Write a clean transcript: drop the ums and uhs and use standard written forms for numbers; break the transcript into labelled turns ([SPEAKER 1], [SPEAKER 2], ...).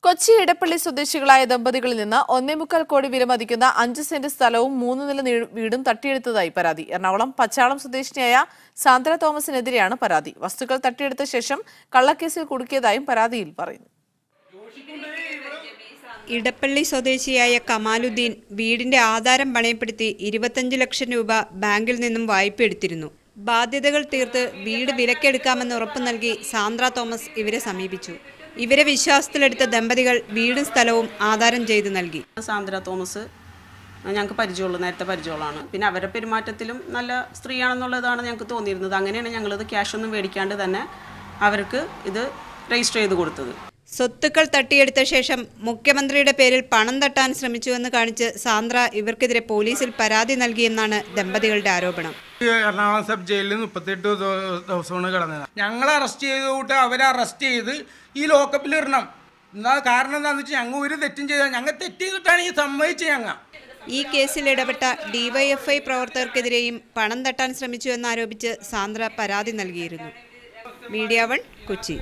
[SPEAKER 1] കൊച്ചി ഇടപ്പള്ളി സ്വദേശികളായ ദമ്പതികളിൽ നിന്ന് 1.25 കോടി വിലമതിക്കുന്ന 5 സെന്റ് സ്ഥലവും 3 നില വീടും തട്ടിയെടുത്തതായി പരാതി. എറണാകുളം പച്ചാളം സ്വദേശിനിയായ സാന്ദ്ര തോമസിനെതിരെയാണ് പരാതി. വസ്തുക്കൾ തട്ടിയെടുത്ത ശേഷം കള്ളക്കേസിൽ കുടുക്കിയതായും പരാതിയിൽ പറയുന്നു.
[SPEAKER 2] ഇടപ്പള്ളി സ്വദേശിയായ കമാലുദ്ദീൻ വീടിന്റെ ആധാരം പണയപ്പെടുത്തി 25 ലക്ഷം രൂപ ബാങ്കിൽ നിന്നും വായ്പ എടുത്തിരുന്നു. ബാധ്യതകൾ തീർത്ത് വീട് വിലക്കെടുക്കാമെന്ന് ഉറപ്പു നൽകി സാന്ദ്ര തോമസ് ഇവരെ സമീപിച്ചു. ഇവരെ വിശ്വാസത്തിലെടുത്ത ദമ്പതികൾ വീടും സ്ഥലവും ആധാരം ചെയ്ത് നൽകി.
[SPEAKER 3] സാന്ദ്ര തോമസ് ഞങ്ങൾക്ക് നേരത്തെ പരിചയമുള്ളതാണ്. പിന്നെ അവരുടെ പെരുമാറ്റത്തിലും നല്ല സ്ത്രീയാണെന്നുള്ളതാണ് ഞങ്ങൾക്ക് തോന്നിയിരുന്നത്. അങ്ങനെയാണ് ഞങ്ങളിത് ക്യാഷൊന്നും മേടിക്കാണ്ട് തന്നെ അവർക്ക് ഇത് രജിസ്റ്റർ ചെയ്ത് കൊടുത്തത്.
[SPEAKER 2] സ്വത്തുക്കൾ തട്ടിയെടുത്ത ശേഷം മുഖ്യമന്ത്രിയുടെ പേരിൽ പണം തട്ടാൻ ശ്രമിച്ചുവെന്ന് കാണിച്ച് സാന്ദ്ര ഇവർക്കെതിരെ പോലീസിൽ പരാതി നൽകിയെന്നാണ് ദമ്പതികളുടെ ആരോപണം.
[SPEAKER 4] എറണാകുളം സബ് ജയിലിൽ 38 ദിവസമാണ് കിടന്നത്. ഞങ്ങളെ അറസ്റ്റ് ചെയ്തുകൊണ്ട് അവരെ അറസ്റ്റ് ചെയ്ത് ഈ ലോക്കപ്പിൽ ഇടണം. കാരണം എന്താണെന്ന് വെച്ചാൽ ഞങ്ങൾ ഒരു തെറ്റും ചെയ്താൽ ഞങ്ങൾ തെറ്റ് ചെയ്തിട്ടാണ് ഈ സമ്മതിച്ചത്. ഞങ്ങൾ
[SPEAKER 2] ഈ കേസിൽ ഇടപെട്ട ഡിവൈഎഫ്ഐ പ്രവർത്തകർക്കെതിരെയും പണം തട്ടാൻ ശ്രമിച്ചുവെന്നാരോപിച്ച് സാന്ദ്ര പരാതി നൽകിയിരുന്നു. മീഡിയ 1 കൊച്ചി.